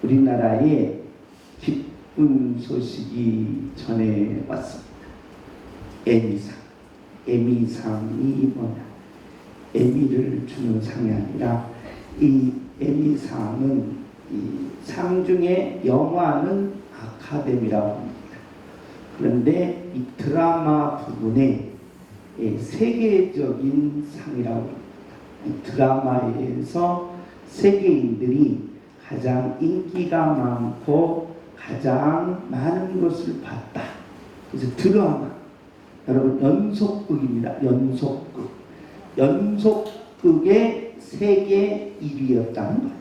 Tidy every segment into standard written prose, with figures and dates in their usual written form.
우리나라에 기쁜 소식이 전해 왔습니다. 에미상. 에미상이 뭐냐? 에미를 주는 상이 아니라 이 에미상은 이 상 중에 영화는 아카데미라고 합니다. 그런데 이 드라마 부분에 세계적인 상이라고 합니다. 이 드라마에서 세계인들이 가장 인기가 많고 가장 많은 것을 봤다. 그래서 드라마, 여러분 연속극입니다. 연속극의 세계 1위였다는 거예요.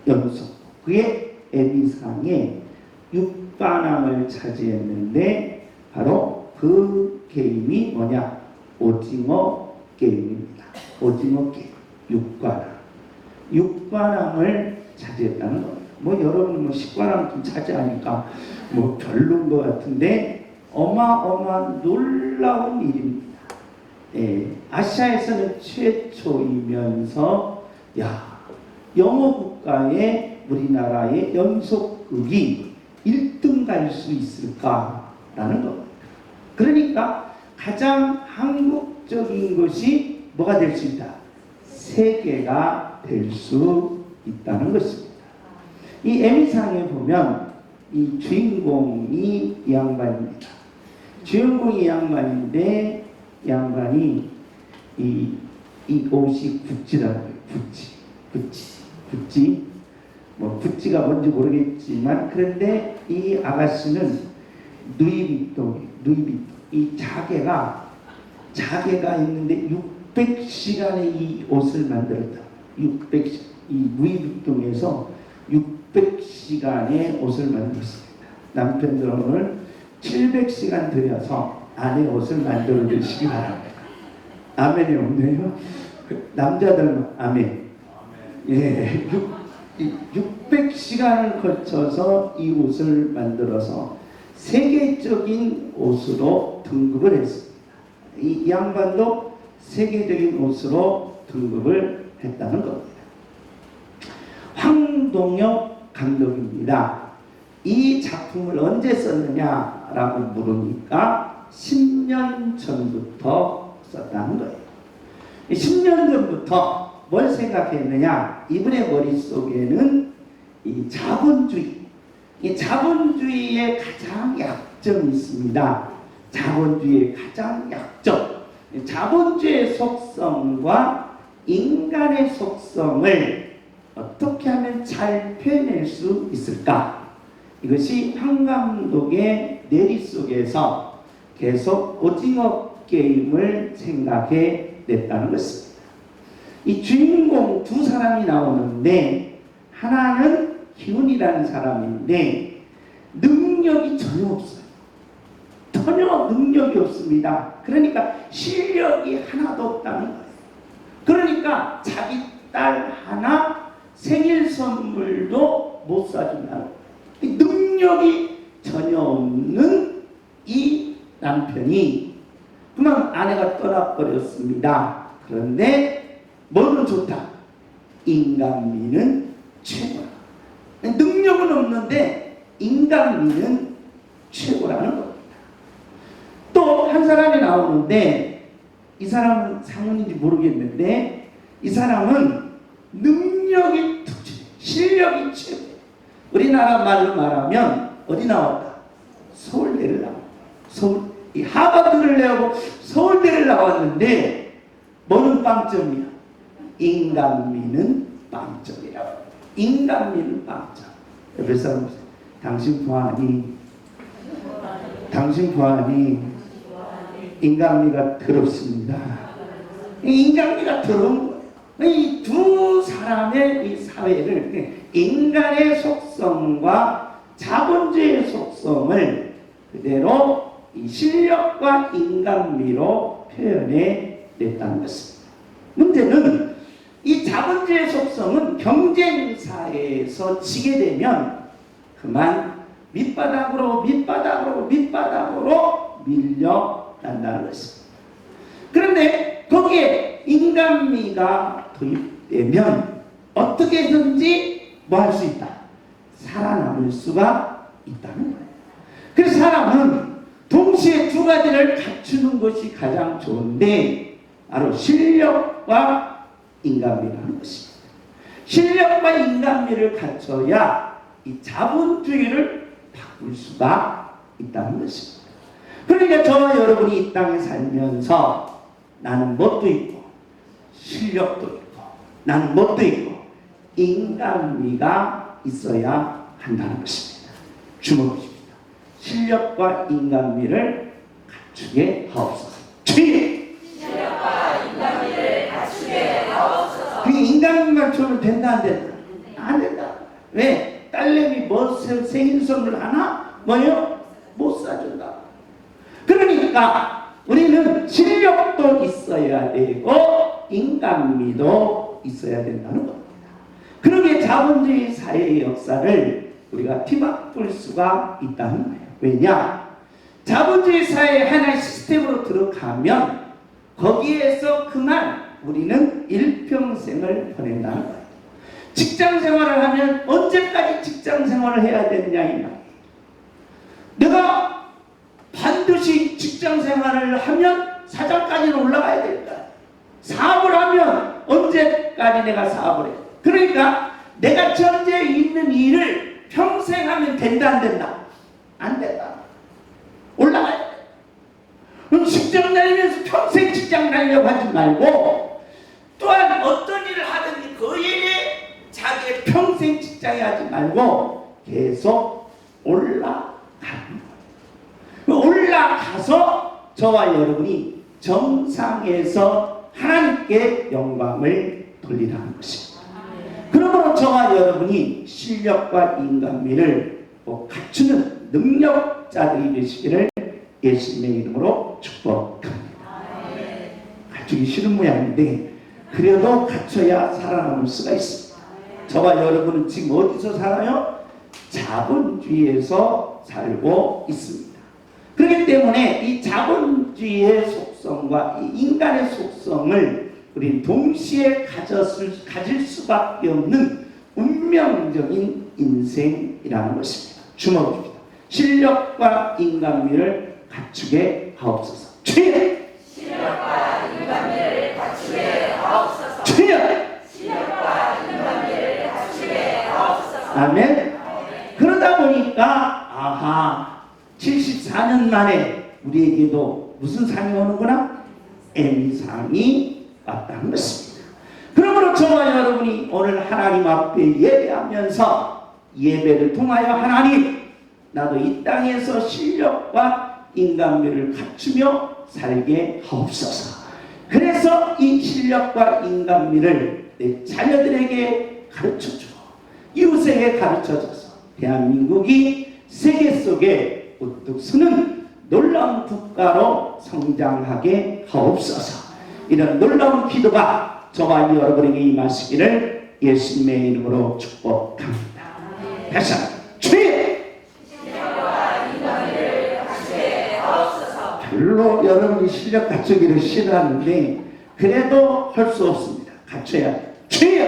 연속. 그게 에미상의 6관왕을 차지했는데 바로 그 게임이 뭐냐? 오징어 게임입니다. 오징어 게임. 6관왕을 차지했다는 거예요. 뭐 여러분 10관왕 좀 차지하니까 뭐 별로인 것 같은데 어마어마한 놀라운 일입니다. 아시아에서는 최초이면서 영어 국가의 우리나라의 연속극이 1등 갈 수 있을까라는 겁니다. 그러니까 가장 한국적인 것이 뭐가 될 수 있다? 세계가 될 수 있다는 것입니다. 이 에미상에 보면 이 주인공이 이 양반입니다. 주인공이 이 양반인데 이 양반이 이 옷이 구찌라고 해요. 구찌. 뭐 구찌가 뭔지 모르겠지만 그런데 이 아가씨는 루이비통. 이 자개가 있는데 600시간의 이 옷을 만들었다. 이 루이비통에서 600시간의 옷을 만들었습니다. 남편들 오늘 700시간 들여서 아내 옷을 만들어 주시기 바랍니다. 아멘이 없네요. 남자들 아멘. 예, 600시간을 거쳐서 이 옷을 만들어서 세계적인 옷으로 등급을 했습니다. 이 양반도 세계적인 옷으로 등급을 했다는 겁니다. 황동혁 감독입니다. 이 작품을 언제 썼느냐라고 물으니까 10년 전부터 썼다는 거예요. 10년 전부터 뭘 생각했느냐? 이분의 머릿속에는 이 자본주의의 가장 약점이 있습니다. 자본주의의 가장 약점. 자본주의의 속성과 인간의 속성을 어떻게 하면 잘 표현할 수 있을까? 이것이 황 감독의 내리 속에서 계속 오징어 게임을 생각해 냈다는 것입니다. 이 주인공 두 사람이 나오는데 하나는 기훈이라는 사람인데 능력이 전혀 없어요. 전혀 능력이 없습니다. 그러니까 실력이 하나도 없다는 거예요. 그러니까 자기 딸 하나 생일 선물도 못 사준다는 거예요. 능력이 전혀 없는 이 남편이 그만 아내가 떠나버렸습니다. 그런데 뭐는 좋다? 인간미는 최고다. 능력은 없는데 인간미는 최고라는 겁니다. 또 한 사람이 나오는데 이 사람은 상은인지 모르겠는데 이 사람은 능력이 특징, 실력이 최고. 우리나라 말로 말하면 어디 나왔다? 서울대를 나왔다. 이 하버드를 나오고 서울대를 나왔는데 뭐는 빵점이야? 인간미는 빵점이라고. 인간미는 빵점. 옆에 사람 보세요. 당신 부하니 인간미가 더럽습니다. 인간미가 더러운 거예요. 이 두 사람의 이 사회를 인간의 속성과 자본주의의 속성을 그대로 이 실력과 인간미로 표현해 냈다는 것입니다. 문제는 이 자본주의 속성은 경쟁사에서 지게 되면 그만 밑바닥으로 밀려난다는 것입니다. 그런데 거기에 인간미가 도입되면 어떻게든지 뭐 할 수 있다? 살아남을 수가 있다는 거예요. 그래서 사람은 동시에 두 가지를 갖추는 것이 가장 좋은데 바로 실력과 인간미라는 것입니다. 실력과 인간미를 갖춰야 이 자본주의를 바꿀 수가 있다는 것입니다. 그러니까 저와 여러분이 이 땅에 살면서 나는 뭣도 있고 실력도 있고 나는 뭣도 있고 인간미가 있어야 한다는 것입니다. 주목하십니다. 실력과 인간미를 갖추게 하옵소서. 실력과 인간미를 갖추게 하옵소서. 그 인간미만 주면 된다 안 된다? 안 된다. 왜? 딸내미 뭐 생일 선물 하나? 뭐요? 못 사준다. 그러니까 우리는 실력도 있어야 되고 인간미도 있어야 된다는 겁니다. 그러기에 자본주의 사회의 역사를 우리가 뒤바꿀 수가 있다는 거예요. 왜냐? 자본주의 사회의 하나의 시스템으로 들어가면 거기에서 그만 우리는 일평생을 보낸다는 거예요. 직장 생활을 하면 언제까지 직장 생활을 해야 되느냐 이 말이에요. 내가 반드시 직장 생활을 하면 사장까지는 올라가야 될까? 사업을 하면 언제까지 내가 사업을 해? 그러니까 내가 현재 있는 일을 평생 하면 된다 안 된다? 안 된다. 올라가야 돼. 그럼 직장 다니면서 평생 직장 다니려고 하지 말고 또한 어떤 일을 하든지 그 일이 자기의 평생 직장에 하지 말고 계속 올라가는 거예요. 올라가서 저와 여러분이 정상에서 하나님께 영광을 돌리라는 것입니다. 그러므로 저와 여러분이 실력과 인간미를 갖추는 능력자들이 되시기를 예수님의 이름으로 축복합니다. 갖추기 싫은 모양인데 그래도 갖춰야 살아남을 수가 있습니다. 저와 여러분은 지금 어디서 살아요? 자본주의에서 살고 있습니다. 그렇기 때문에 이 자본주의의 속성과 이 인간의 속성을 우리 동시에 가질 수밖에 없는 운명적인 인생이라는 것입니다. 주목합니다. 실력과 인간미를 갖추게 하옵소서. 실력과 인간미를 갖추게 하옵소서. 실력과 인간미를 갖추게 하옵소서. 아멘. 그러다 보니까 74년 만에 우리에게도 무슨 상이 오는구나? M상이 왔다는 것입니다. 그러므로 저와 여러분이 오늘 하나님 앞에 예배하면서 예배를 통하여 하나님 나도 이 땅에서 실력과 인간미를 갖추며 살게 하옵소서. 그래서 이 실력과 인간미를 내 자녀들에게 가르쳐주고 이웃에게 가르쳐줘서 대한민국이 세계 속에 우뚝 서는 놀라운 국가로 성장하게 하옵소서. 이런 놀라운 기도가 저와 여러분에게 임하시기를 예수님의 이름으로 축복합니다. 다시 한번 주여! 별로 여러분이 실력 갖추기를 싫어하는데 그래도 할 수 없습니다. 갖춰야 돼요. 주여!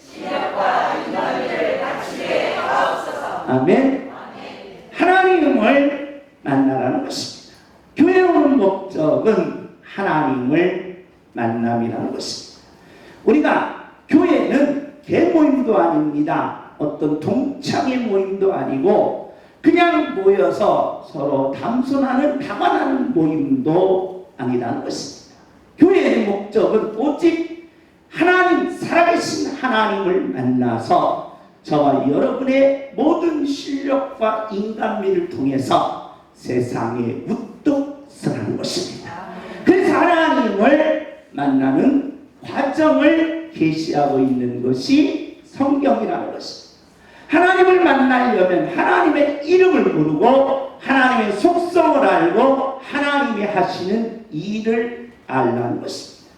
실력과 인간미를 갖추게 하옵소서. 아멘. 하나님을 만나라는 것입니다. 교회 오는 목적은 하나님을 만남이라는 것입니다. 우리가 교회는 개모임도 아닙니다. 어떤 동창회 모임도 아니고 그냥 모여서 서로 담소하는 담화하는 모임도 아니라는 것입니다. 교회의 목적은 오직 하나님, 살아계신 하나님을 만나서 저와 여러분의 모든 실력과 인간미를 통해서 세상에 우뚝 서라는 것입니다. 그래서 하나님을 만나는 과정을 계시하고 있는 것이 성경이라는 것입니다. 하나님을 만나려면 하나님의 이름을 부르고 하나님의 속성을 알고 하나님이 하시는 일을 알라는 것입니다.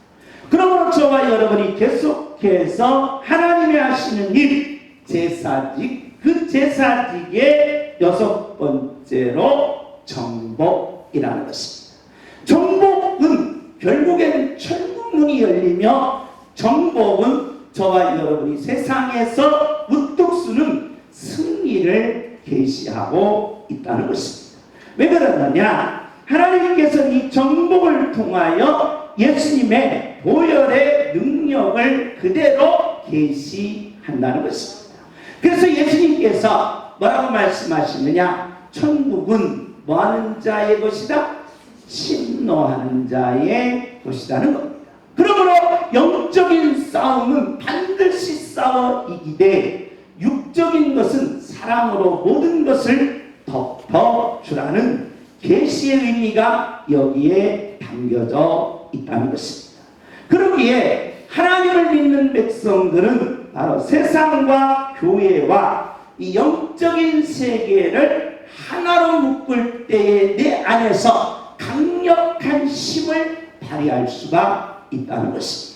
그러므로 저와 여러분이 계속해서 하나님이 하시는 일, 제사직, 그 제사직의 6번째로 정복이라는 것입니다. 정복은 결국에는 천국문이 열리며 정복은 저와 여러분이 세상에서 우뚝 서는 승리를 비밀을 계시하고 있다는 것입니다. 왜 그러느냐? 하나님께서는 이 정복을 통하여 예수님의 보혈의 능력을 그대로 계시한다는 것입니다. 그래서 예수님께서 뭐라고 말씀하시느냐? 천국은 뭐하는 자의 것이다? 침노하는 자의 것이라는 겁니다. 그러므로 영적인 싸움은 반드시 싸워 이기되 육적인 것은 사랑으로 모든 것을 덮어주라는 계시의 의미가 여기에 담겨져 있다는 것입니다. 그러기에 하나님을 믿는 백성들은 바로 세상과 교회와 이 영적인 세계를 하나로 묶을 때에 내 안에서 강력한 힘을 발휘할 수가 있다는 것입니다.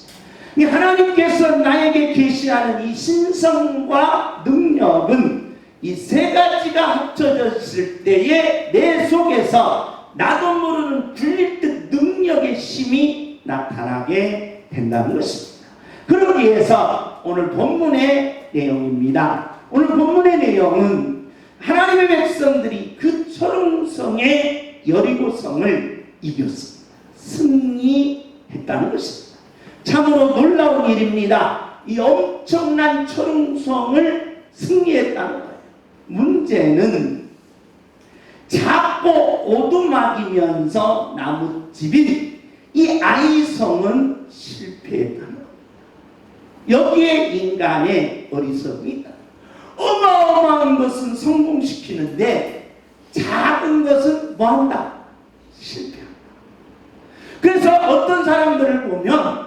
하나님께서 나에게 계시하는 이 신성과 능력은 이 세 가지가 합쳐졌을 때에 내 속에서 나도 모르는 불릴 듯 능력의 힘이 나타나게 된다는 것입니다. 그러기 위해서 오늘 본문의 내용입니다. 오늘 본문의 내용은 하나님의 백성들이 그 초롱성의 여리고성을 이겼습니다. 승리했다는 것입니다. 참으로 놀라운 일입니다. 이 엄청난 초롱성을 승리했다는 거예요. 문제는 작고 오두막이면서 나무집인 이 아이성은 실패했다는 거예요. 여기에 인간의 어리석음이 있다. 어마어마한 것은 성공시키는데 작은 것은 뭐한다? 실패한다. 그래서 어떤 사람들을 보면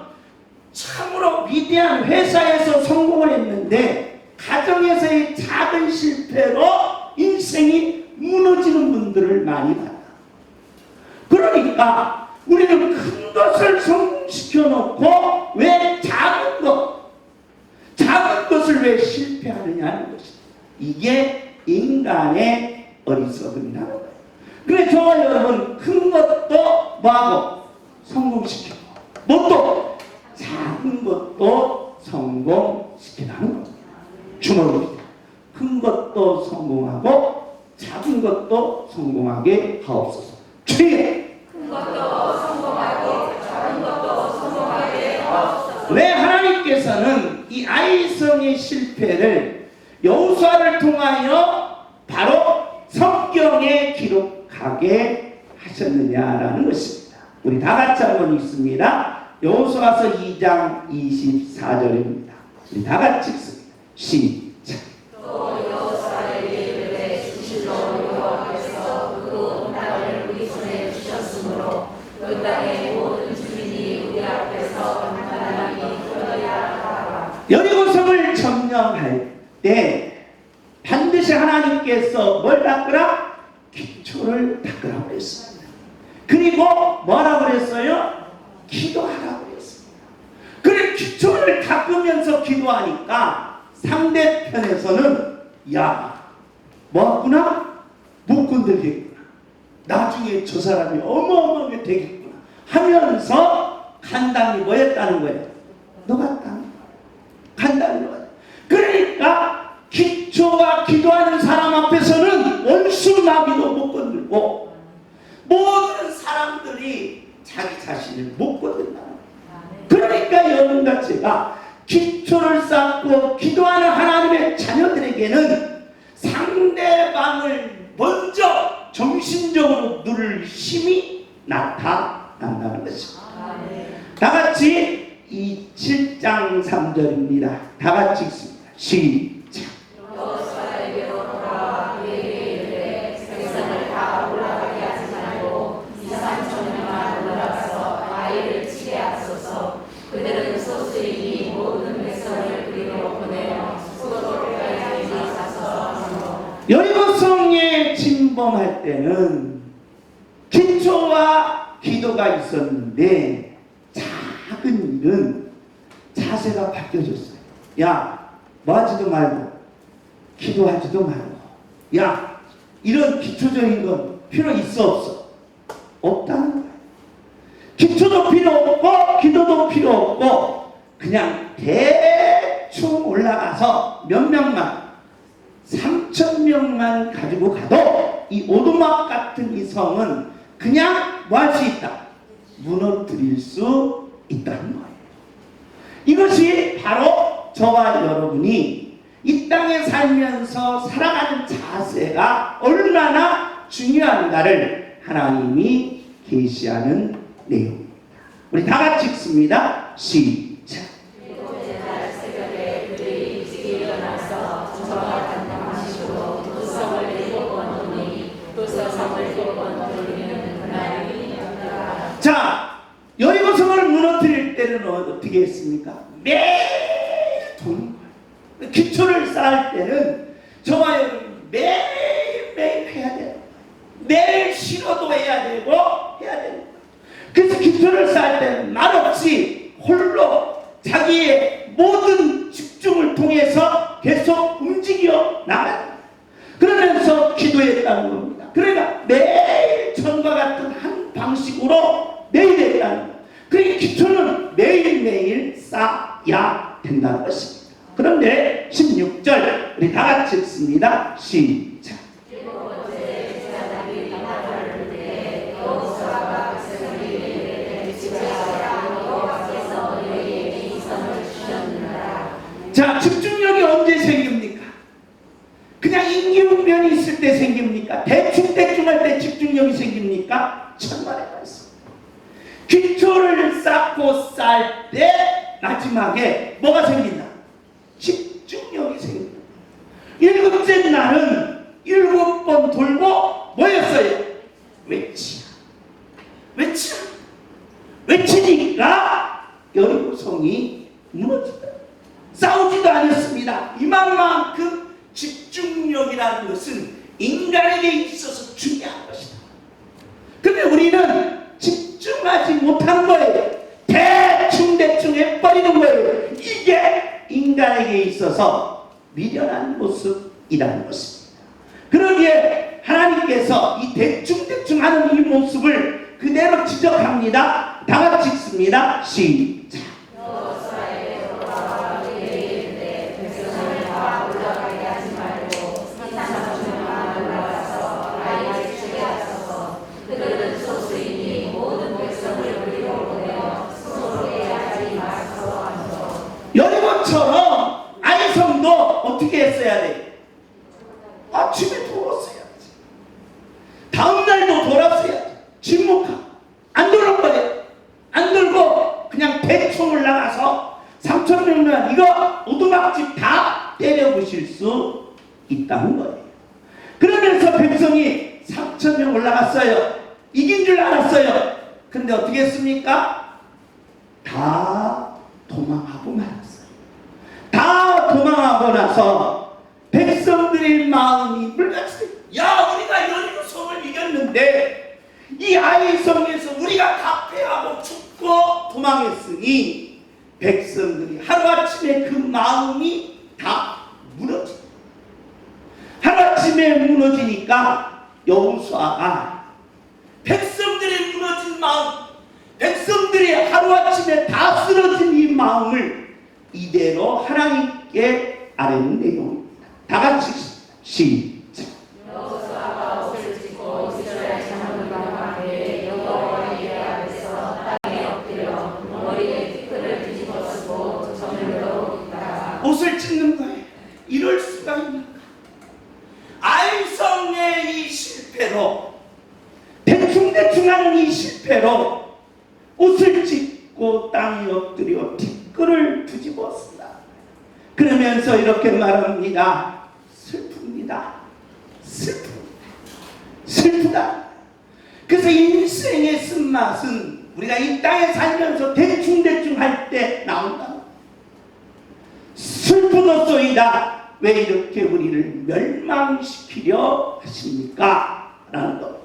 참으로 위대한 회사에서 성공을 했는데 가정에서의 작은 실패로 인생이 무너지는 분들을 많이 봤다. 그러니까 우리는 큰 것을 성공시켜 놓고 왜 작은 것을 왜 실패하느냐는 것이다. 이게 인간의 어리석음이라는 거예요. 그래 저와 여러분 큰 것도 뭐하고 성공시키고 뭣도 작은 것도 성공시키라는 겁니다. 주먹입니다. 큰 것도 성공하고 작은 것도 성공하게 하옵소서. 주의 큰 것도 성공하고 작은 것도 성공하게 하옵소서. 왜 하나님께서는 이 아이성의 실패를 여호수아를 통하여 바로 성경에 기록하게 하셨느냐라는 것입니다. 우리 다 같이 한번 읽습니다. 여호수아서 2장 24절입니다. 우리 다 같이 읽습니다. 시작. 또 여호수아를 이르되 주실로 여호와께서 그 온 땅을 우리 손에 주셨으므로 그 땅의 모든 주민이 우리 앞에서 하나님이 끊어야 하라. 여리고성을 점령할 때 반드시 하나님께서 뭘 닦으라? 기초를 닦으라고 그랬습니다. 그리고 뭐라고 그랬어요? 기도하라고 그랬습니다. 그래 기초를 닦으면서 기도하니까 상대편에서는 야 뭐하구나? 못 건들겠구나. 나중에 저 사람이 어마어마하게 되겠구나 하면서 간당이 뭐였다는 거예요? 녹았다는 거예요. 간당이 녹았다. 그러니까 기초와 기도하는 사람 앞에서는 원수 마귀도 못 건들고 모든 사람들이 자기 자신을 못 건든다. 그러니까 여러분과 제가 기초를 쌓고 기도하는 하나님의 자녀들에게는 상대방을 먼저 정신적으로 누를 힘이 나타난다는 것입니다. 다 같이 이 7장 3절입니다. 다 같이 읽습니다. 시작. 여호수아에게로 돌아와 그에게 이르되 세상을 다 올라가게 하지 말고 2-3천명만 올라가서 아이를 치게 하소서. 그들은 소수이니 모든 백성을 그리로 보내어 수고로까지 사서 하므로. 여리고성에 침범할 때는 기초와 기도가 있었는데 작은 일은 자세가 바뀌어졌어요. 야 뭐 하지도 말고 기도하지도 말고 야 이런 기초적인 건 필요 있어 없어? 없다는 거예요. 기초도 필요 없고 기도도 필요 없고 그냥 대충 올라가서 몇 명만 3천 3천 명만 가지고 가도 이 오두막 같은 이 성은 그냥 뭐 할 수 있다? 무너뜨릴 수 있다는 거예요. 이것이 바로 저와 여러분이 이 땅에 살면서 살아가는 자세가 얼마나 중요한가를 하나님이 계시하는 내용입니다. 우리 다 같이 읽습니다. 시작. 일곱째 날 새벽에 그들이 일찍 일어나서 저와 단장하시고 그 성을 7번 돌리니 그 성을 7번 돌리는 그날이니라. 자, 여리고성을 무너뜨릴 때는 어떻게 했습니까? 매일 도는 거예요. 기초를 쌓을 때는 저와 여러분 매일매일 해야 돼요. 매일 신호도 해야 되고 해야 됩니다. 그래서 기초를 쌓을 때는 말없이 홀로 자기의 모든 집중을 통해서 계속 움직여 나가요. 그러면서 기도했다는 겁니다. 그러니까 매일 전과 같은 한 방식으로 매일 했다는 거예요. 그러니까 기초는 매일매일 쌓아야 된다는 것입니다. 그런데 16절 우리 다 같이 읽습니다. 시작. 자, 집중력이 언제 생깁니까? 그냥 임기응변이 있을 때 생깁니까? 대충 할 때 집중력이 생깁니까? 천만의 말씀. 기초를 쌓고 쌓을 때 마지막에 뭐가 생긴다? 집중력이 생긴다. 7째 날은 7번 돌고 뭐였어요? 외치니까 여리고성이 무너진다. 싸우지도 않았습니다. 이만큼 집중력이라는 것은 인간에게 있어서 중요한 것이다. 그런데 우리는 집중하지 못하는 거예요. 대충 해버리는 거예요. 이게 인간에게 있어서 미련한 모습이라는 것입니다. 그러기에 하나님께서 이 대충 하는 이 모습을 그대로 지적합니다. 다 같이 읽습니다. 시작. 여리고처럼 아이성도 어떻게 했어야 돼? 아침에 돌았어야지. 다음날도 돌았어야지. 침묵하고 안 도는 거예요. 안 돌고 그냥 대충 올라가서 3천 명만 이거 오두막집 다 때려부실 수 있다는 거예요. 그러면서 백성이 3천 명 올라갔어요. 이긴 줄 알았어요. 근데 어떻게 했습니까? 다 도망하고 말았어요. 다 도망하고 나서 백성들의 마음이 물같이 야, 우리가 여리고성을 이겼는데 이 아이성에서 우리가 다 패하고 죽고 도망했으니 백성들이 하루아침에 그 마음이 다 무너집니다. 하루아침에 무너지니까 여호수아가 백성들의 무너진 마음, 백성들이 하루아침에 다 쓰러진 이 마음을 이대로 하나님께 아뢰는 내용입니다. 다 같이 시작. 여호수아가 옷을 찢고 이스라엘 장로들과 함께 여호와의 예 앞에서 땅에 엎드려 머리에 티끌을 뒤집어 쓰고 저물러 있다가 옷을 찢는 거예요. 이럴 수가 있는가? 아이성의 이 실패로 대충하는 이 실패로 옷을 찢고 땅에 엎드려 티끌을 뒤집었습니다. 그러면서 이렇게 말합니다. 슬프다. 그래서 인생의 쓴맛은 우리가 이 땅에 살면서 대충 할 때 나온다. 슬프도소이다. 왜 이렇게 우리를 멸망시키려 하십니까? 라는 겁니다.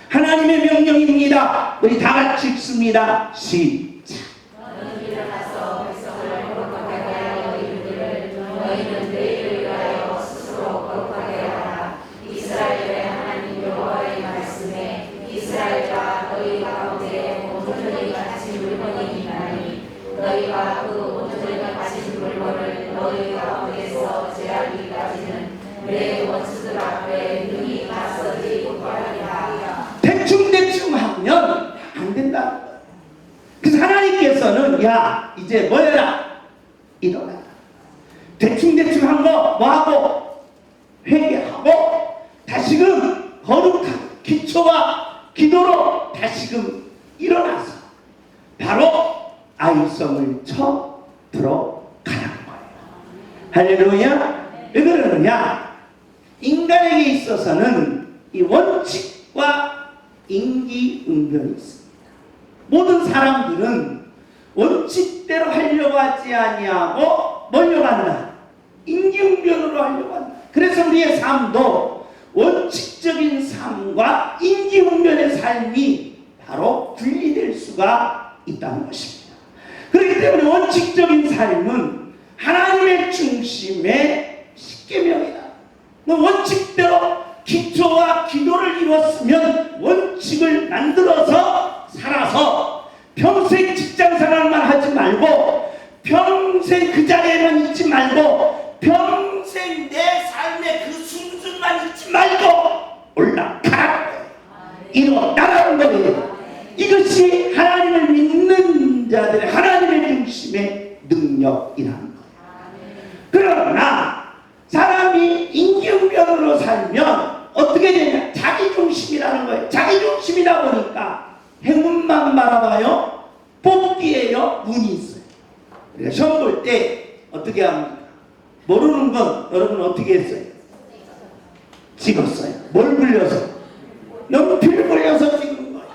하나님의 명령입니다. 우리 다 같이 읽습니다. 시작. 너는 일어나서 백성을 거룩하게 하여 이르기를 너희는 내일을 위하여 스스로 거룩하게 하라. 이스라엘의 하나님 여호와의 말씀에 이스라엘과 너희 가운데 온전히 갇힌 물건이 있나니 너희가 그 온전히 갇힌 물건을 너희 가운데서 제하기까지는 내 내 원수들 앞에 능히 맞서지 못하리라. 대충 하면 안 된다는 거예요. 그래서 하나님께서는 야 이제 뭐해라? 일어나. 대충 한 거 뭐하고? 회개하고 다시금 거룩한 기초와 기도로 다시금 일어나서 바로 아이성을 쳐 들어가는 거예요. 할렐루야. 왜 그러느냐? 인간에게 있어서는 이 원칙과 임기응변이 있습니다. 모든 사람들은 원칙대로 하려고 하지 아니하고 뭘로 한다? 임기응변으로 하려고 한다. 그래서 우리의 삶도 원칙적인 삶과 임기응변의 삶이 바로 분리될 수가 있다는 것입니다. 그렇기 때문에 원칙적인 삶은 하나님의 중심의 십계명이다. 원칙대로 기초와 기도를 이뤘으면 원칙을 만들어서 살아서 평생 직장생활만 하지 말고 평생 그 자리에만 있지 말고 평생 내 삶의 그 순순만 있지 말고 올라가라. 일어나라는 거예요. 이것이 하나님을 믿는 자들의 하나님의 중심의 능력이라는 거예요. 그러나 사람이 임기응변으로 살면 어떻게 되냐? 자기중심이라는 거예요. 자기중심이다 보니까 행운만 바라봐요. 뽑기에요. 운이 있어요. 우리가 시험 볼 때 어떻게 합니까? 모르는 건 여러분 어떻게 했어요? 찍었어요. 뭘 굴려서? 연필 굴려서 찍은 거예요.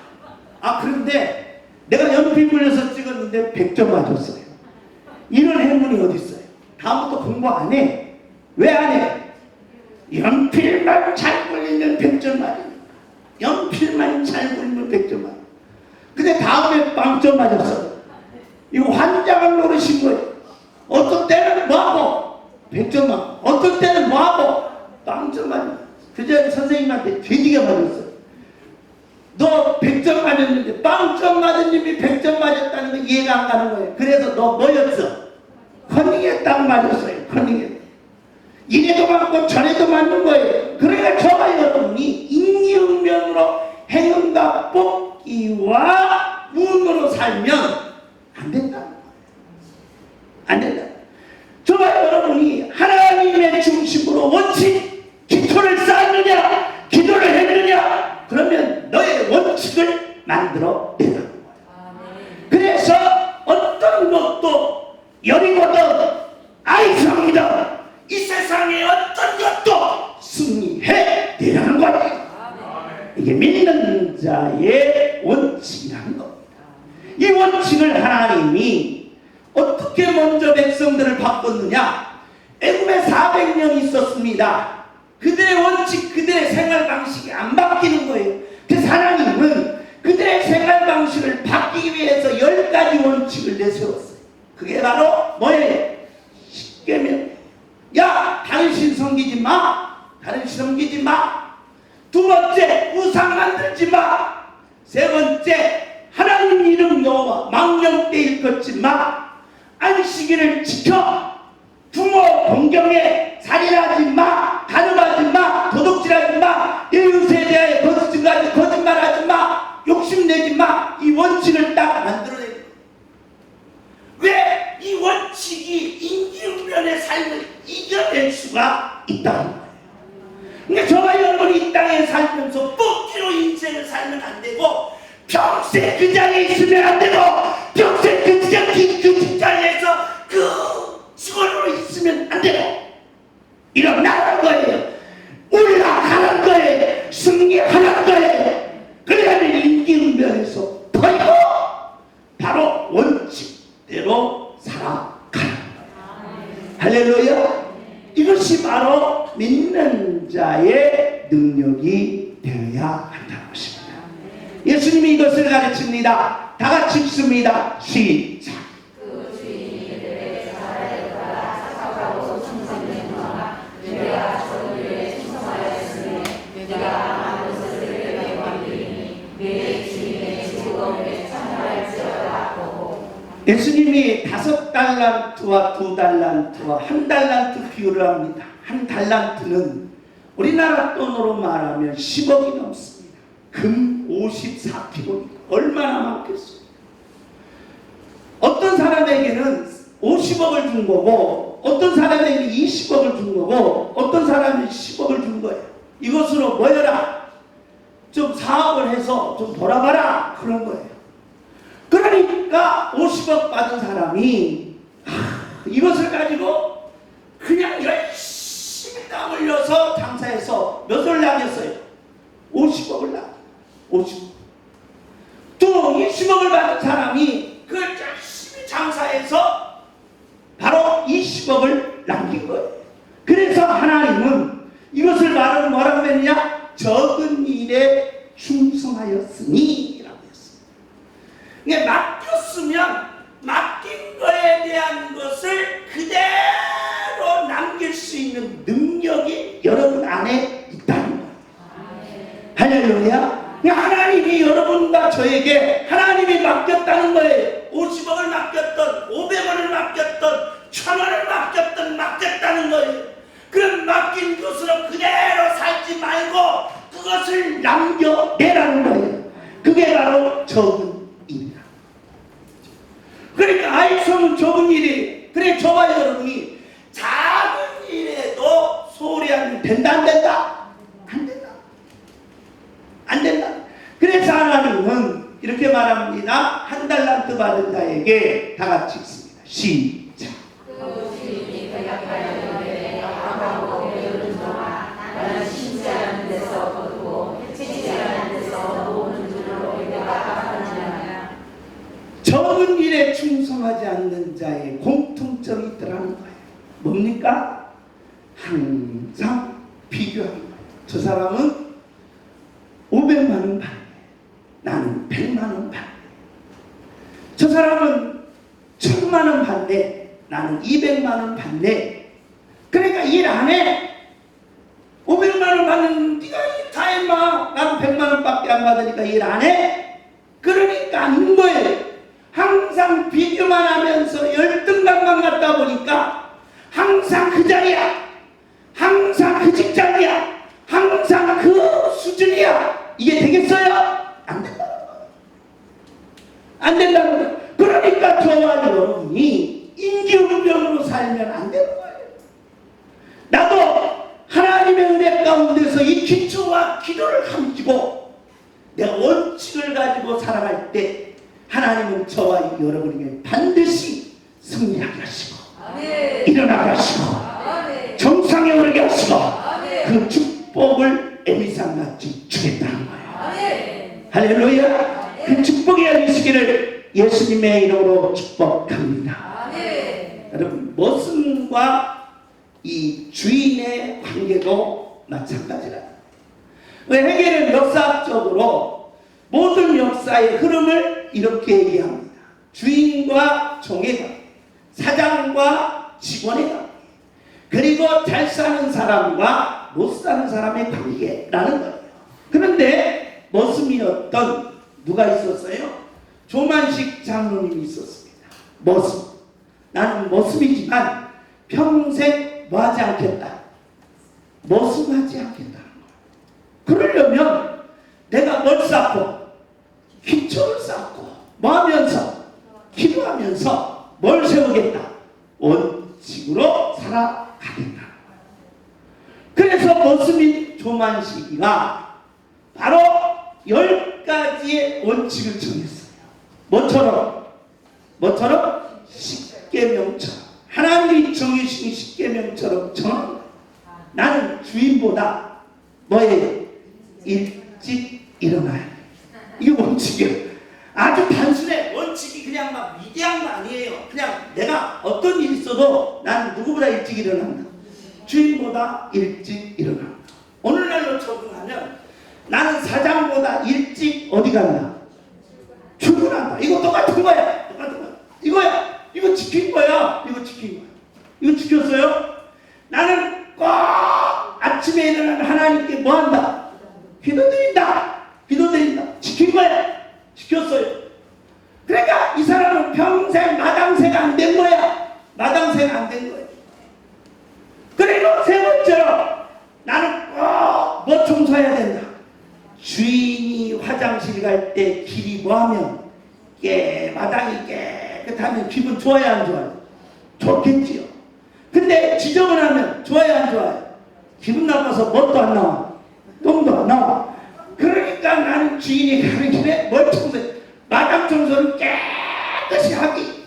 그런데 내가 연필 굴려서 찍었는데 100점 맞았어요. 이런 행운이 어디 있어요? 다음부터 공부 안 해. 왜 안 해? 연필만 잘 굴리면 100점 맞으니까. 연필만 잘 굴리면 100점 맞아. 근데 다음에 빵점 맞았어. 이거 환장을 노리신 거예요. 어떤 때는 뭐하고 100점 맞고 어떤 때는 뭐하고 빵점 맞았어. 그전에 선생님한테 되게 맞았어. 너 100점 맞았는데 빵점 맞은 님이 100점 맞았다는 거 이해가 안 가는 거예요. 그래서 너 뭐였어? 커닝에 딱 맞았어요. 커닝에. 이래도 맞고 저래도 맞는 거예요. 그러니까 저와 여러분이 임기응변으로 행운과 뽑기와 운으로 살면 안 된다. 안 된다. 저와 여러분이 하나님의 중심으로 원칙, 기초를 쌓느냐, 기도를 했느냐, 그러면 너의 원칙을 만들어 내는 거예요. 그래서 어떤 것도 여리고든 아이성이든 이 세상의 어떤 것도 승리해 내려는 거예요. 이게 믿는 자의 원칙이라는 겁니다. 이 원칙을 하나님이 어떻게 먼저 백성들을 바꿨느냐? 애굽에 400년이 있었습니다. 그들의 원칙, 그들의 생활 방식이 안 바뀌는 거예요. 그래서 하나님은 그들의 생활 방식을 바뀌기 위해서 10가지 원칙을 내세웠어요. 그게 바로 뭐예요? 십계명. 야, 다른 신 섬기지 마. 다른 신 섬기지 마. 두 번째, 우상 만들지 마. 세 번째, 하나님 이름 여호와 망령되 일컫지 마. 안식일을 지켜. 부모 공경에 살인하지 마. 간음하지 마. 도둑질하지 마. 이웃에 대하여 거짓말하지 마. 욕심내지 마. 이 원칙을 딱 만들어내는 거예요. 왜 이 원칙이 임기응변의 삶을 이겨낼 수가 있다는 거예요. 그러니까 저와 여러분이 이 땅에 살면서 뽑기로 인생을 살면 안 되고 평생 그 자리에 있으면 안 되고 평생 그 직장에서 그 직원으로 있으면 안 되고 일어나는 거예요. 올라가는 거예요. 승리하는 거예요. 그래야만 임기응변에서 버리고 바로 원칙대로 살아가는 거예요. 할렐루야. 이것이 바로 믿는 자의 능력이 되어야 한다는 것입니다. 예수님이 이것을 가르칩니다. 다 같이 읽습니다. 시작. 그 주인이 그들의 자라에 따라 착하고 충성된 자가 내가 저들에게 충성하였으니 내가 많은 것을 내게 맡기니 내 주인의 즐거움에 참여할지어다 하고. 예수님이 5달란트와 2달란트와 1달란트 비유를 합니다. 1달란트는 우리나라 돈으로 말하면 10억이 넘습니다. 금 54kg 얼마나 많겠어요. 어떤 사람에게는 50억을 준 거고 어떤 사람에게 20억을 준 거고 어떤 사람은 10억을 준 거예요. 이것으로 모여라, 좀 사업을 해서 좀 돌아가라, 그런 거예요. 그러니까 50억 받은 사람이 이것을 가지고 그냥 열심히 땀 흘려서 장사해서 몇을 나겠어요? 50억을 나. 50억. 또 20억을 받은 사람이 그걸 열심히 장사해서 바로 20억을 남긴 거예요. 그래서 하나님은 이것을 말하는 뭐라고 했느냐? 적은 일에 충성하였으니 라고 했습니다. 이게 맡겼으면 맡긴 거에 대한 것을 그대로 남길 수 있는 능력이 여러분 안에 있다는 거예요. 할렐루야. 하나님이 여러분과 저에게 하나님이 맡겼다는 거예요. 50억을 맡겼던 500원을 맡겼던 1000원을 맡겼던 맡겼다는 거예요. 그럼 맡긴 것으로 그대로 살지 말고 그것을 남겨내라는 거예요. 그게 바로 적은 일이다. 그러니까 아이소는 적은 일이, 그래 저와 여러분이 작은 일에도 소홀히 하면 된다 안 된다? 안 된다. 안 된다. 그래서 하나님은 이렇게 말합니다. 한 달란트 받은 자에게 다 같이 읽습니다. 시작. 적은 일에 충성하지 않는 자의 공통점이 있더라는 거예요. 뭡니까? 항상 비교하는 거예요. 저 사람은 500만 원 받네, 나는 100만 원 받네. 저 사람은 1000만 원 받네, 나는 200만 원 받네. 그러니까 일 안 해. 500만 원 받는 네가 일 다 했마. 나는 100만 원밖에 안 받으니까 일 안 해. 그러니까 안 거예요. 항상 비교만 하면서 열등감만 갖다 보니까 항상 그 자리야, 항상 그 직장이야, 항상 그 수준이야. 이게 되겠어요? 안 된다는 거예요. 안 된다는 거예요. 그러니까 저와 여러분이 인기응변으로 살면 안 되는 거예요. 나도 하나님의 은혜 가운데서 이 기초와 기도를 가지고 내가 원칙을 가지고 살아갈 때 하나님은 저와 여러분에게 반드시 승리하게 하시고 일어나게 하시고 정상에 오르게 하시고 그 축복을 에미상같이 주겠다는 거예요. 할렐루야. 그 축복이 열리시기를 예수님의 이름으로 축복합니다. 여러분, 머슴과 이 주인의 관계도 마찬가지라. 해겔은 역사학적으로 모든 역사의 흐름을 이렇게 얘기합니다. 주인과 종의 관계, 사장과 직원의 관계, 그리고 잘 사는 사람과 못 사는 사람의 관계라는 거예요. 그런데 머슴이었던 누가 있었어요? 조만식 장로님이 있었습니다. 머슴. 나는 머슴이지만 평생 뭐 하지 않겠다? 머슴하지 않겠다는 거예요. 그러려면 내가 뭘 쌓고 기초를 쌓고 뭐 하면서 기도하면서 뭘 세우겠다? 원칙으로 살아가겠다는 거예요. 그래서 머슴인 조만식이가 바로 10가지의 원칙을 정했어요. 뭐처럼? 십계명처럼. 하나님이 정해주신 십계명처럼 정한 거예요. 나는 주인보다 뭐예요? 일찍 일어나야 돼. 이게 원칙이에요. 아주 단순해. 원칙이 그냥 막 위대한 거 아니에요. 그냥 내가 어떤 일이 있어도 나는 누구보다 일찍 일어난다. 주인보다 일찍 일어난다. 오늘날로 적응하면 나는 사장보다 일찍 어디 간다? 출근한다. 이거 똑같은 거야. 똑같은 거야. 이거야. 이거 지킨 거야. 이거 지킨 거야. 이거 지켰어요? 나는 꼭 아침에 일어나면 하나님께 뭐 한다? 기도드린다. 지킨 거야. 지켰어요. 그러니까 이 사람은 평생 마당새가 안 된 거야. 마당새가 안 된 거야. 그리고 세 번째로 나는 꼭 뭐 청소해야 된다. 주인이 화장실 갈 때 길이 뭐하면 마당이 깨끗하면 기분 좋아야 안 좋아요? 좋겠지요. 근데 지저분하면 좋아요 안 좋아요? 기분 나빠서 뭣도 안 나와. 똥도 안 나와. 그러니까 나는 주인이 가는 길에 뭘 청소해. 마당 청소를 깨끗이 하기.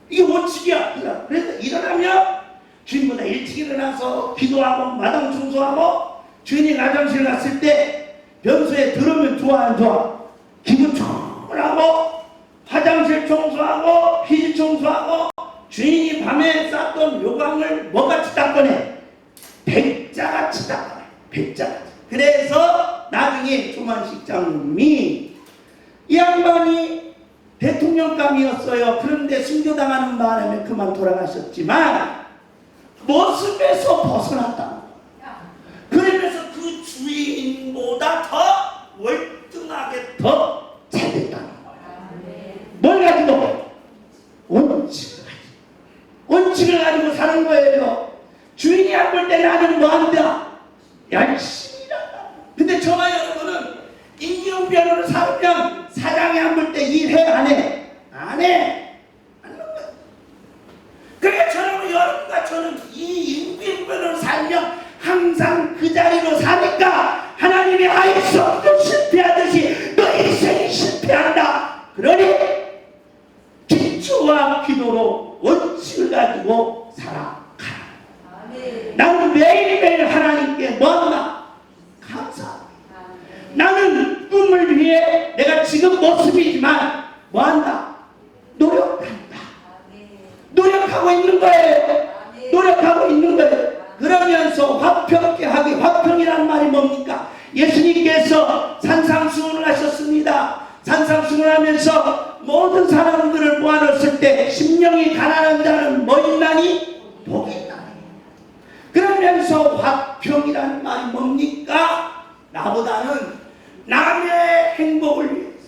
이게 원칙이야. 그래서 일어나면 주인보다 일찍 일어나서 기도하고 마당 청소하고 주인이 화장실 갔을 때 변소에 들으면 좋아 안 좋아? 기분 좋으라고 화장실 청소하고 휴지 청소하고 주인이 밤에 쌌던 요강을 뭐같이 닦아내? 백자같이 닦아내. 백자같이. 그래서 나중에 조만식 장님이 이 양반이 대통령감이었어요. 그런데 순교당하는 바람에 그만 돌아가셨지만 모습에서 벗어났다. 그러면서 그 주인보다 더 월등하게 더 잘됐다는 거예요. 뭘 가지고? 원칙을 가지고. 원칙을 가지고 사는 거예요. 주인이 안 볼 때 나는 뭐 한다? 열심히 일한다. 근데 저와 여러분은 임기응변으로 살면 사장이 안 볼 때 일해 안 해? 안 해. 안 하는 거야. 그러니까 저는 여러분과 저는 이 임기응변으로 살면 항상 그 자리로 사니까 하나님이 아이스도 실패하듯이 너 인생이 실패한다. 그러니 기초와 기도로 원칙을 가지고 살아가라. 나는 매일매일 하나님께 뭐한다? 감사합니다. 나는 꿈을 위해 내가 지금 모습이지만 뭐한다? 노력한다. 노력하고 있는 거예요. 노력하고 있는 거예요. 그러면서 화평케 하기. 화평이란 말이 뭡니까? 예수님께서 산상수훈을 하셨습니다. 산상수훈을 하면서 모든 사람들을 모아놓았을 때 심령이 가난한 자는 뭐 있나니? 복이 있나니. 그러면서 화평이란 말이 뭡니까? 나보다는 남의 행복을 위해서,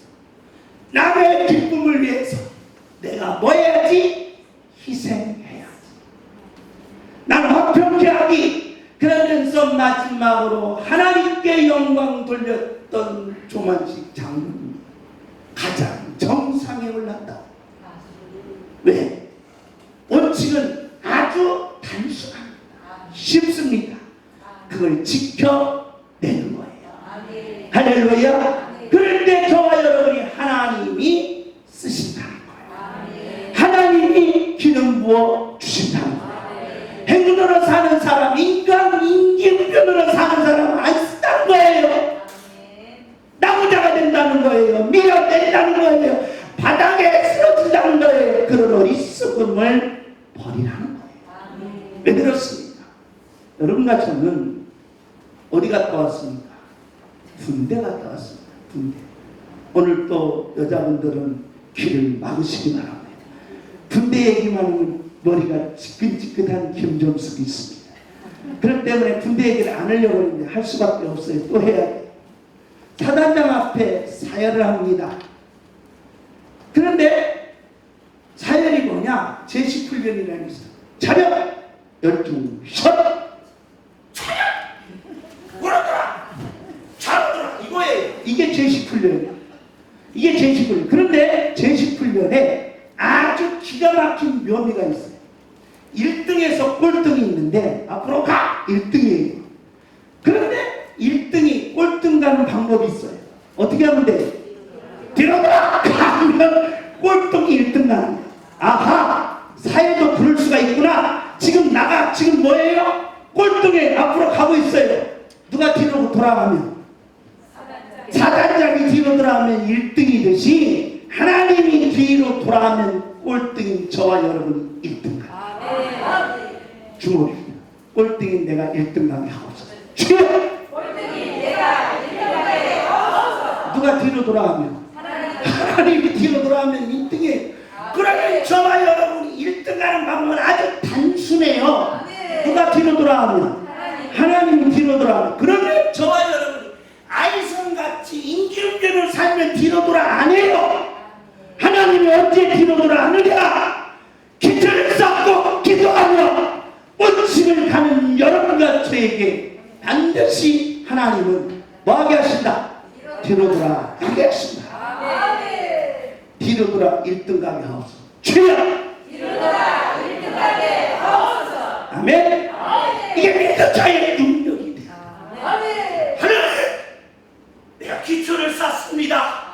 남의 기쁨을 위해서 내가 뭐 해야지? 희생해야지. 나는 화평케 하기. 그러면서 마지막으로 하나님께 영광 돌렸던 조만식 장로님 가장 정상에 올랐다. 왜? 원칙은 아주 단순합니다. 쉽습니다. 그걸 지켜내는 거예요. 할렐루야. 그런데 저와 여러분이 하나님이 쓰신다는 거예요. 하나님이 기름 부어 주신다는 거예요. 행운으로 사는 사람, 인간 인기응변으로 사는 사람은 안 쓴다는 거예요. 나무자가 된다는 거예요. 밀어낸다는 거예요. 바닥에 쓰러진다는 거예요. 그런 어리석음을 버리라는 거예요. 왜 그렇습니까? 여러분과 저는 어디 갔다 왔습니까? 군대 갔다 왔습니다. 군대. 오늘 또 여자분들은 귀를 막으시기 바랍니다. 군대 얘기만 하면 머리가 지끈지끈한 김종숙이 있습니다. 그렇기 때문에 군대 얘기를 안 하려고 하는데 할 수밖에 없어요. 또 해야 돼요. 사단장 앞에 사열을 합니다. 그런데 사열이 뭐냐? 제시훈련이라는 게 있어요. 차렷! 열중 설! 차렷! 뭐라더라? 차렷! 이거예요. 이게 제시훈련이야. 이게 제시훈련. 그런데 제시훈련에 아주 기가 막힌 묘미가 있어요. 1등에서 꼴등이 있는데 앞으로 가! 1등이에요. 그런데 1등이 꼴등 가는 방법이 있어요. 어떻게 하면 돼? 뒤로 가! 가면 꼴등이 1등 가는 거야. 아하! 사회도 그럴 수가 있구나. 지금 나가 지금 뭐예요? 꼴등에 앞으로 가고 있어요. 누가 뒤로 돌아가면? 사단장이 뒤로 돌아가면 1등이듯이 하나님이 뒤로 돌아가면 꼴등인 저와 여러분이 1등 가. 주목입니다. 꼴등인 내가 1등 가게 하고 있어요. 주여! 꼴등이 내가 1등 가게 하옵소서. 누가 뒤로 돌아가면? 하나님이 뒤로 돌아가면 1등이에요. 그러면 저와 여러분이 1등 가는 방법은 아주 단순해요. 누가 뒤로 돌아가면? 하나님이 뒤로 돌아가면. 그러면 저와 여러분이 아이성같이 인기응변을 살면 뒤로 돌아 안 해요. 하나님이 언제 뒤로 돌아 하느냐? 기도를 쌓고 기도하며 원칙을 가는 여러분과 저에게 반드시 하나님은 뭐하게 하신다? 뒤로 돌아가게 하신다. 뒤로 돌아 1등 가게 하옵소서. 주여! 뒤로 돌아 1등 가게 하옵소서. 아멘. 이게 믿음자의 능력이 돼요. 하나님, 내가 기초를 쌓습니다.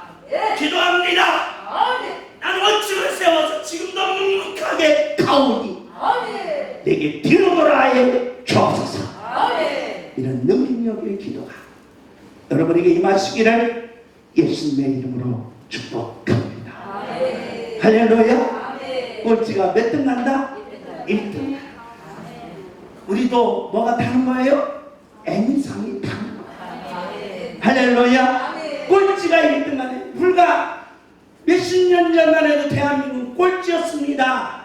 기도합니다. 나는 원칙을 세워서 지금도 묵묵하게 가오니 내게 뒤로 돌아에 주옵소서. 이런 능력의 기도가 여러분에게 임하시기를 예수님의 이름으로 축복합니다. 할렐루야. 꼴찌가 몇 등 난다? 1등. 우리도 뭐가 다른 거예요? N상이 다른 거예요. 할렐루야. 꼴찌가 1등 나네. 불과 몇십 년 전만 해도 대한민국은 꼴찌였습니다.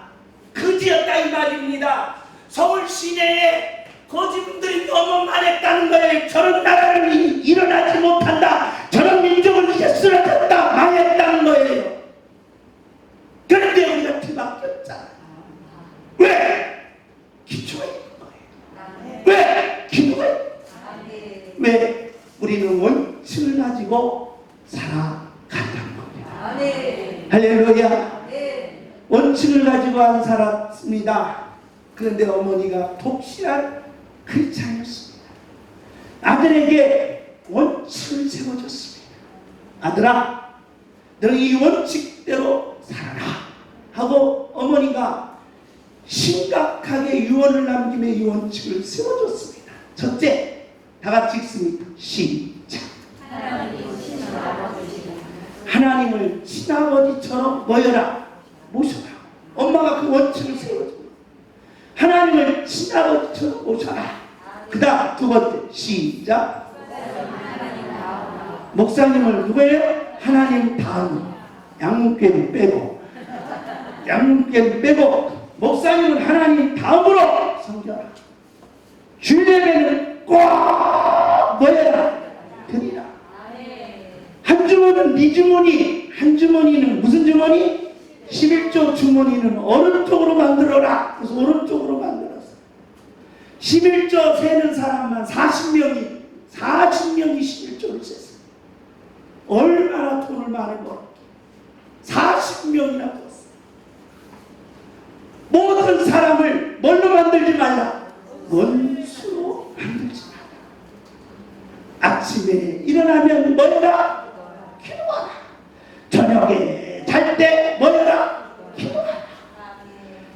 그지였다 이 말입니다. 서울 시내에 거지분들이 너무 많았다는 거예요. 저런 나라를 일어나지 못한다. 저런 민족은 이제 쓰러졌다. 망했다는 거예요. 그런데 우리가 뒤바뀌었잖아요. 왜? 기초가 있는 거예요. 왜? 기도가 있는 거예요. 왜? 우리는 원칙을 가지고 살아간다는 겁니다. 할렐루야. 원칙을 가지고 살았습니다. 그런데 어머니가 독실한 크리스찬이었습니다. 아들에게 원칙을 세워줬습니다. 아들아, 너는 이 원칙대로 살아라 하고 어머니가 심각하게 유언을 남기며 이 원칙을 세워줬습니다. 첫째, 다 같이 읽습니다. 시작. 하나님을 친아버지처럼 모여라, 모셔라. 엄마가 그 원칙을 세워줍니다. 하나님을 친아버지처럼 모셔라. 그 다음 두 번째, 시작. 목사님을 누구예요? 하나님 다음. 양문교는 빼고 목사님은 하나님 다음으로 섬겨라. 주일예배는 꼭 모여라, 드리라. 한 주머니는 네 주머니, 한 주머니는 무슨 주머니? 11조 주머니는 오른쪽으로 만들어라. 그래서 오른쪽으로 만들었어. 11조 세는 사람만 40명이 11조를 셌어요. 얼마나 돈을 많이 벌었어. 40명이나 벌었어. 모든 사람을 뭘로 만들지 말라? 원수로 만들지 말라. 아침에 일어나면 뭐여라? 기도하라. 저녁에 잘 때 뭐여라? 기도하라.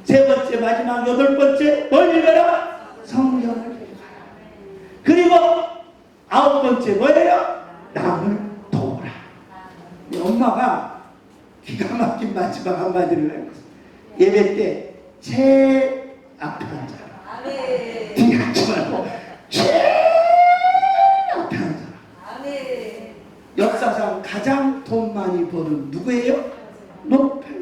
세 번째, 마지막 8번째 뭘 읽어라? 성경을 읽어라. 그리고 9번째 뭐예요? 남을 도우라. 엄마가 기가 막힌 마지막 한마디를 했어요. 예배 때 제일 앞에 앉아라. 뒤에 앉지 말고 제일 앞에 앉아라. 역사상 가장 돈 많이 버는 누구예요? 노펠.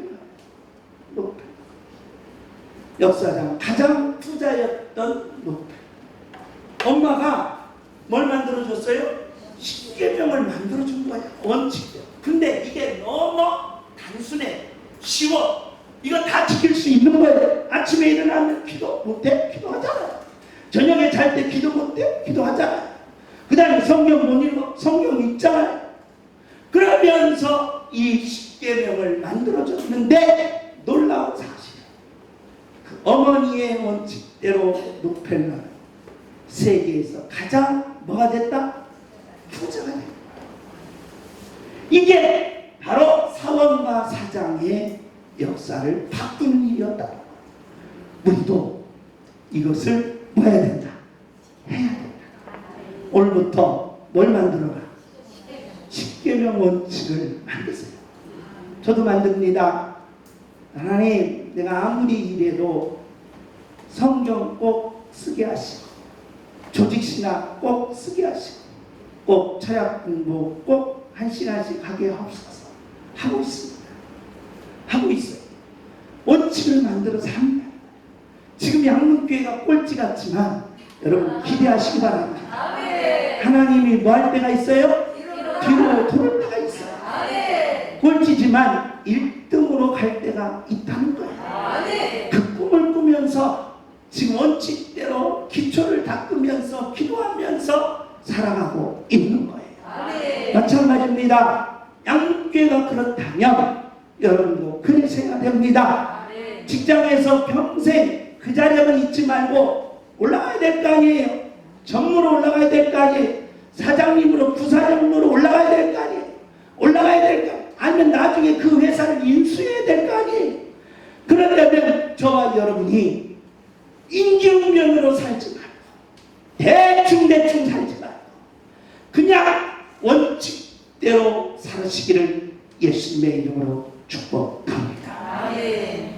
역사상 가장 부자였던 노펠. 엄마가 뭘 만들어줬어요? 십계명을 만들어준 거야. 원칙. 근데 이게 너무 단순해. 쉬워. 이거 다 지킬 수 있는 거예요. 아침에 일어나면 기도 못해? 기도하잖아. 저녁에 잘 때 기도 못해? 기도하잖아. 그 다음에 성경 못 읽어? 성경 읽잖아요. 그러면서 이 십계명을 만들어줬는데 놀라운 사실. 그 어머니의 원칙대로 노펠러는 세계에서 가장 뭐가 됐다? 부자가 됐다. 이게 바로 사원과 사장의 역사를 바꾸는 일이었다. 우리도 이것을 뭐 해야 된다? 해야 된다. 오늘부터 뭘 만들어라? 십계명 원칙을 만드세요. 저도 만듭니다. 하나님, 내가 아무리 일해도 성경 꼭 쓰게 하시고 조직신학 꼭 쓰게 하시고 꼭 철학 공부 꼭 1시간씩 하게 하옵소서. 하고 있습니다. 하고 있어요. 원칙을 만들어서 합니다. 지금 양문교회가 꼴찌 같지만 여러분 기대하시기 바랍니다. 하나님이 뭐 할 때가 있어요? 뒤로 돌을 때가 있어요. 꼴찌지만 1등으로 갈 때가 있다는 거예요. 그 꿈을 꾸면서 지금 원칙대로 기초를 닦으면서 기도하면서 살아가고 있는 거예요. 아멘. 마찬가지입니다. 양육계가 그렇다면 여러분도 그러셔야 됩니다. 아멘. 직장에서 평생 그 자리에만 있지 말고 올라가야 될 거 아니에요. 전무로 올라가야 될 거 아니에요. 사장님으로 부사장으로 올라가야 될 거 아니에요. 올라가야 될 거 아니에요. 아니면 나중에 그 회사를 인수해야 될 거 아니에요. 그러려면 저와 여러분이 인지응변으로 살지 말고 대충 살지 말고 그냥 원칙대로 살으시기를 예수님의 이름으로 축복합니다.